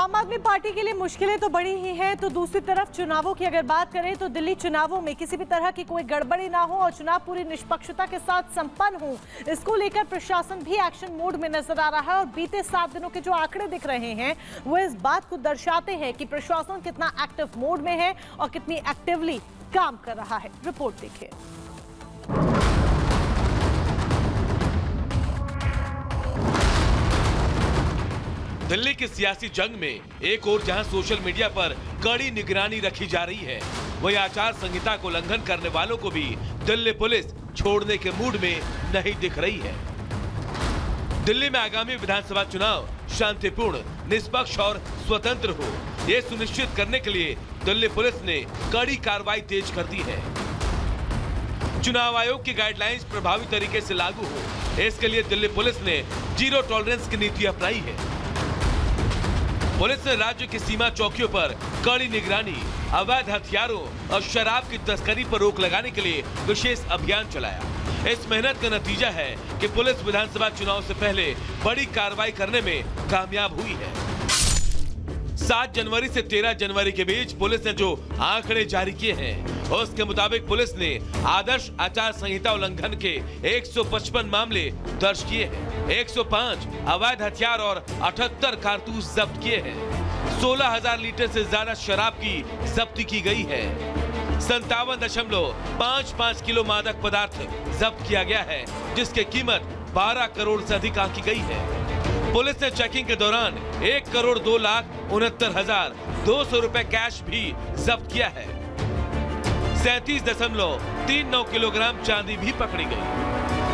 आम आदमी पार्टी के लिए मुश्किलें तो बड़ी ही हैं, तो दूसरी तरफ चुनावों की अगर बात करें तो दिल्ली चुनावों में किसी भी तरह की कोई गड़बड़ी ना हो और चुनाव पूरी निष्पक्षता के साथ संपन्न हो, इसको लेकर प्रशासन भी एक्शन मोड में नजर आ रहा है। और बीते 7 दिनों के जो आंकड़े दिख रहे हैं वो इस बात को दर्शाते हैं कि प्रशासन कितना एक्टिव मोड में है और कितनी एक्टिवली काम कर रहा है। रिपोर्ट देखिए। दिल्ली की सियासी जंग में एक ओर जहां सोशल मीडिया पर कड़ी निगरानी रखी जा रही है, वहीं आचार संहिता को उल्लंघन करने वालों को भी दिल्ली पुलिस छोड़ने के मूड में नहीं दिख रही है। दिल्ली में आगामी विधानसभा चुनाव शांतिपूर्ण, निष्पक्ष और स्वतंत्र हो, ये सुनिश्चित करने के लिए दिल्ली पुलिस ने कड़ी कार्रवाई तेज कर दी है। चुनाव आयोग की गाइडलाइंस प्रभावी तरीके से लागू हो, इसके लिए दिल्ली पुलिस ने जीरो टॉलरेंस की नीति अपनाई है। पुलिस ने राज्य की सीमा चौकियों पर कड़ी निगरानी, अवैध हथियारों और शराब की तस्करी पर रोक लगाने के लिए विशेष अभियान चलाया। इस मेहनत का नतीजा है कि पुलिस विधानसभा चुनाव से पहले बड़ी कार्रवाई करने में कामयाब हुई है। 7 जनवरी से 13 जनवरी के बीच पुलिस ने जो आंकड़े जारी किए हैं, उसके मुताबिक पुलिस ने आदर्श आचार संहिता उल्लंघन के 155 मामले दर्ज किए हैं। 105 अवैध हथियार और 78 कारतूस जब्त किए हैं। 16,000 लीटर से ज्यादा शराब की जब्ती की गई है। 57.55 किलो मादक पदार्थ जब्त किया गया है, जिसकी कीमत 12 करोड़ से अधिक आंकी गई है। पुलिस ने चेकिंग के दौरान 1,02,69,200 रुपए कैश भी जब्त किया है। 37.39 किलोग्राम चांदी भी पकड़ी गई।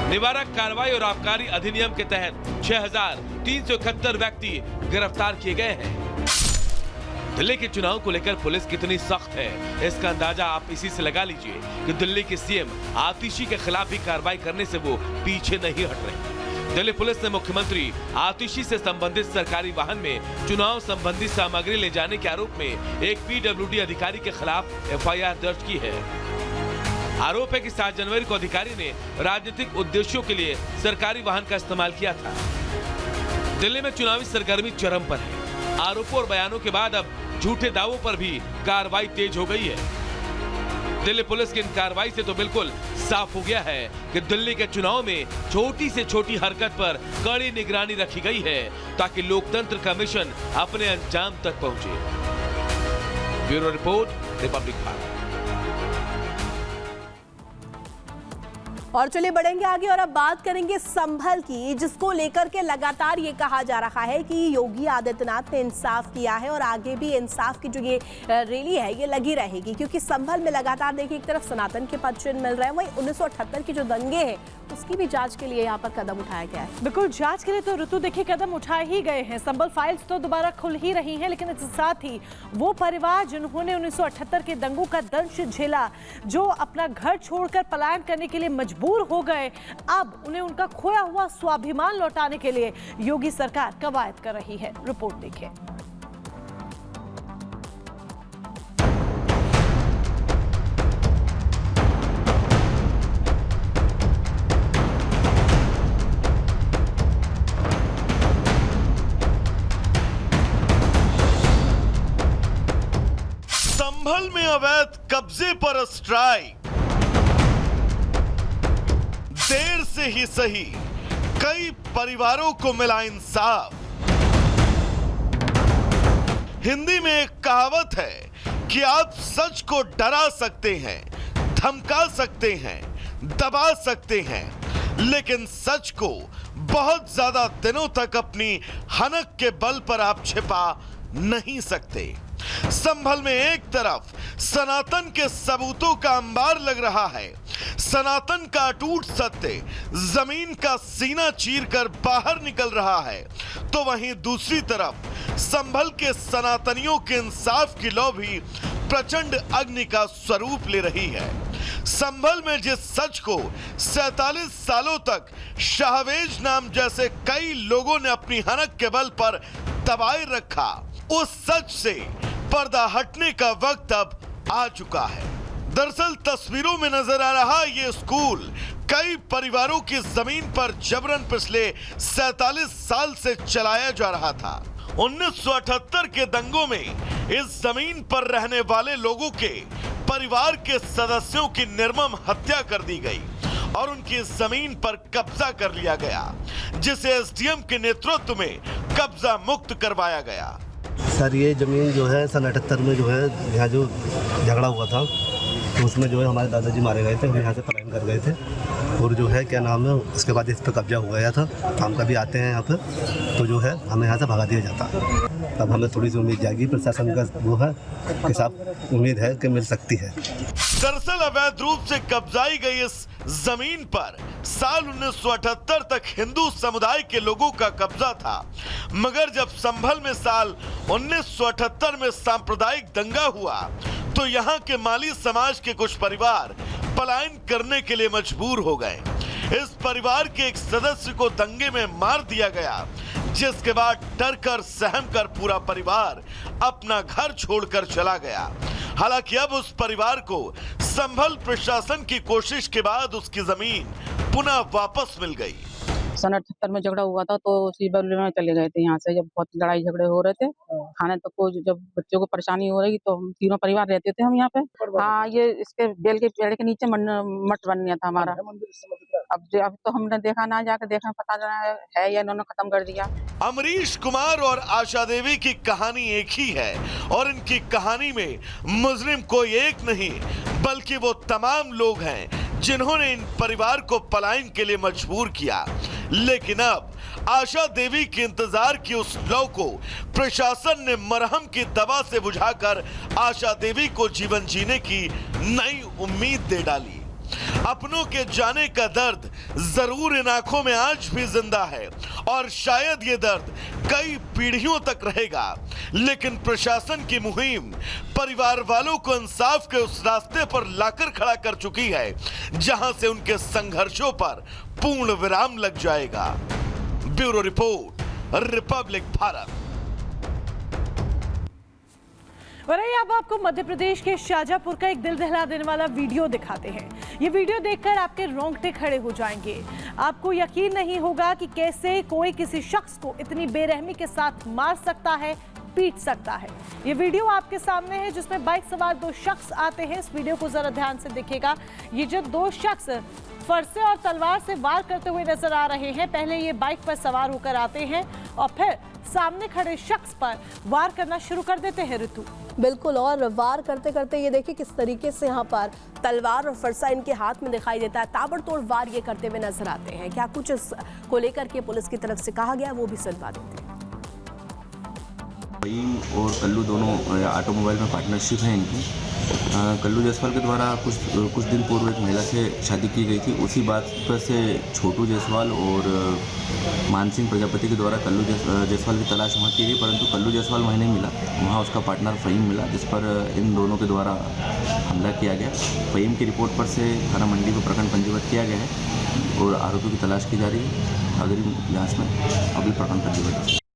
निवारक कार्रवाई और आबकारी अधिनियम के तहत 6,371 व्यक्ति गिरफ्तार किए गए हैं। दिल्ली के चुनाव को लेकर पुलिस कितनी सख्त है, इसका अंदाजा आप इसी से लगा लीजिए कि दिल्ली के सीएम आतिशी के खिलाफ भी कार्रवाई करने से वो पीछे नहीं हट रहे। दिल्ली पुलिस ने मुख्यमंत्री आतिशी से संबंधित सरकारी वाहन में चुनाव संबंधी सामग्री ले जाने के आरोप में एक पीडब्ल्यूडी अधिकारी के खिलाफ एफआईआर दर्ज की है। आरोप है कि 7 जनवरी को अधिकारी ने राजनीतिक उद्देश्यों के लिए सरकारी वाहन का इस्तेमाल किया था। दिल्ली में चुनावी सरगर्मी चरम पर है। आरोपों और बयानों के बाद अब झूठे दावों पर भी कार्रवाई तेज हो गई है। दिल्ली पुलिस की इन कार्रवाई से तो बिल्कुल साफ हो गया है कि दिल्ली के चुनाव में छोटी से छोटी हरकत पर कड़ी निगरानी रखी गई है, ताकि लोकतंत्र का मिशन अपने अंजाम तक पहुंचे। Bureau report, Republic Bharat. और चलिए बढ़ेंगे आगे और अब बात करेंगे संभल की, जिसको लेकर के लगातार ये कहा जा रहा है कि योगी आदित्यनाथ ने इंसाफ किया है और आगे भी इंसाफ की जो ये रैली है ये लगी रहेगी, क्योंकि संभल में लगातार देखिए एक तरफ सनातन के पद चिन्ह मिल रहे हैं, वहीं 1978 की जो दंगे हैं उसकी भी जांच के लिए यहाँ पर कदम उठाया गया है। बिल्कुल, जांच के लिए तो ऋतु देखिए कदम उठाए ही गए हैं। संभल फाइल्स तो दोबारा खुल ही रही हैं, लेकिन इसके साथ ही वो परिवार जिन्होंने 1978 के दंगों का दंश झेला, जो अपना घर छोड़कर पलायन करने के लिए मजबूर हो गए, अब उन्हें उनका खोया हुआ स्वाभिमान लौटाने के लिए योगी सरकार कवायद कर रही है। रिपोर्ट देखिए। संभल में अवैध कब्जे पर स्ट्राइक, देर से ही सही कई परिवारों को मिला इंसाफ। हिंदी में एक कहावत है कि आप सच को डरा सकते हैं, धमका सकते हैं, दबा सकते हैं, लेकिन सच को बहुत ज्यादा दिनों तक अपनी हनक के बल पर आप छिपा नहीं सकते। संभल में एक तरफ सनातन के सबूतों का अंबार लग रहा है, सनातन का अटूट सत्य जमीन का सीना चीरकर बाहर निकल रहा है, तो वहीं दूसरी तरफ संभल के सनातनियों के इंसाफ की लौ भी प्रचंड अग्नि का स्वरूप ले रही है। संभल में जिस सच को 47 सालों तक शाहवेज नाम जैसे कई लोगों ने अपनी हनक के बल पर दबाए रखा, उस सच से पर्दा हटने का वक्त अब आ चुका है। दरअसल तस्वीरों में नजर आ रहा ये स्कूल कई परिवारों की जमीन पर जबरन पिछले 47 साल से चलाया जा रहा था 1978 के दंगों में इस जमीन पर रहने वाले लोगों के परिवार के सदस्यों की निर्मम हत्या कर दी गई और उनकी जमीन पर कब्जा कर लिया गया, जिसे एसडीएम के नेतृत्व में कब्जा मुक्त करवाया गया। सर ये ज़मीन जो है सन 78 में जो है यहाँ जो झगड़ा हुआ था तो उसमें जो है हमारे दादाजी मारे गए थे, हम यहाँ से पलायन कर गए थे और जो है क्या नाम है उसके बाद इस पर कब्जा हो गया था। हम कभी आते हैं यहाँ पर तो जो है हमें यहाँ से भगा दिया जाता। अब हमें थोड़ी सी उम्मीद जागी, प्रशासन का वो है कि साहब उम्मीद है कि मिल सकती है। दरअसल अवैध रूप से कब्जाई गई इस जमीन पर साल 1978 तक हिंदू समुदाय के लोगों का कब्जा था, मगर जब संभल में साल 1978 में सांप्रदायिक दंगा हुआ तो यहाँ के माली समाज के कुछ परिवार पलायन करने के लिए मजबूर हो गए। इस परिवार के एक सदस्य को दंगे में मार दिया गया, जिसके बाद डर कर सहम कर पूरा परिवार अपना घर छोड़कर चला गया। हालांकि अब उस परिवार को संभल प्रशासन की कोशिश के बाद उसकी जमीन पुनः वापस मिल गई। सन 78 में झगड़ा हुआ था तो उसी बदले में चले गए थे यहाँ से, जब बहुत लड़ाई झगड़े हो रहे थे खाने तक को, जब बच्चों को परेशानी हो रही तो हम तीनों परिवार रहते थे हम यहाँ पे। हाँ, ये इसके बेल के पेड़ के नीचे मठ बन गया था हमारा। अब तो हमने देखा ना, जाकर देखा पता है या इन्होंने खत्म कर दिया। अमरीश कुमार और आशा देवी की कहानी एक ही है और इनकी कहानी में मुजरिम कोई एक नहीं बल्कि वो तमाम लोग हैं जिन्होंने इन परिवार को पलायन के लिए मजबूर किया। लेकिन अब आशा देवी के इंतजार की उस लौ को प्रशासन ने मरहम की दवा से बुझाकर आशा देवी को जीवन जीने की नई उम्मीद दे डाली। अपनों के जाने का दर्द जरूर इन आंखों में आज भी जिंदा है और शायद ये दर्द कई पीढ़ियों तक रहेगा, लेकिन प्रशासन की मुहिम परिवार वालों को इंसाफ के उस रास्ते पर लाकर खड़ा कर चुकी है जहां से उनके संघर्षों पर पूर्ण विराम लग जाएगा। Bureau report, Republic Bharat. और आइए अब आपको मध्य प्रदेश के शाजापुर का एक दिल दहला देने वाला वीडियो दिखाते हैं। ये वीडियो देखकर आपके रोंगटे खड़े हो जाएंगे। आपको यकीन नहीं होगा कि कैसे कोई किसी शख्स को इतनी बेरहमी के साथ मार सकता है, पीट सकता है। ये वीडियो आपके सामने है जिसमें बाइक सवार दो शख्स आते हैं। इस वीडियो को जरा ध्यान से देखिएगा। ये जो दो शख्स फरसे और तलवार से वार करते हुए नजर आ रहे हैं। पहले ये बाइक पर सवार होकर आते हैं और फिर सामने खड़े शख्स पर वार करना शुरू कर देते हैं। ऋतु, बिल्कुल, और वार करते करते ये देखिए किस तरीके से यहाँ पर तलवार और फरसा इनके हाथ में दिखाई देता है। ताबड़तोड़ वार ये करते हुए नजर आते हैं। क्या कुछ इसको लेकर के पुलिस की तरफ से कहा गया वो भी सुनवा देते हैं। फहीम और कल्लू दोनों ऑटोमोबाइल में पार्टनरशिप है इनकी। कल्लू जायसवाल के द्वारा कुछ दिन पूर्व एक महिला से शादी की गई थी। उसी बात पर से छोटू जायसवाल और मानसिंह प्रजापति के द्वारा कल्लू जायसवाल की तलाश वहाँ की गई, परंतु कल्लू जायसवाल वहीं नहीं मिला। वहाँ उसका पार्टनर फहीम मिला, जिस पर इन दोनों के द्वारा हमला किया गया। फहीम की रिपोर्ट पर से थाना मंडी को प्रकरण पंजीबद्ध किया गया है और आरोपियों की तलाश की जा रही है। अग्रिम जाँच में अभी प्रकरण पंजीबद्ध है।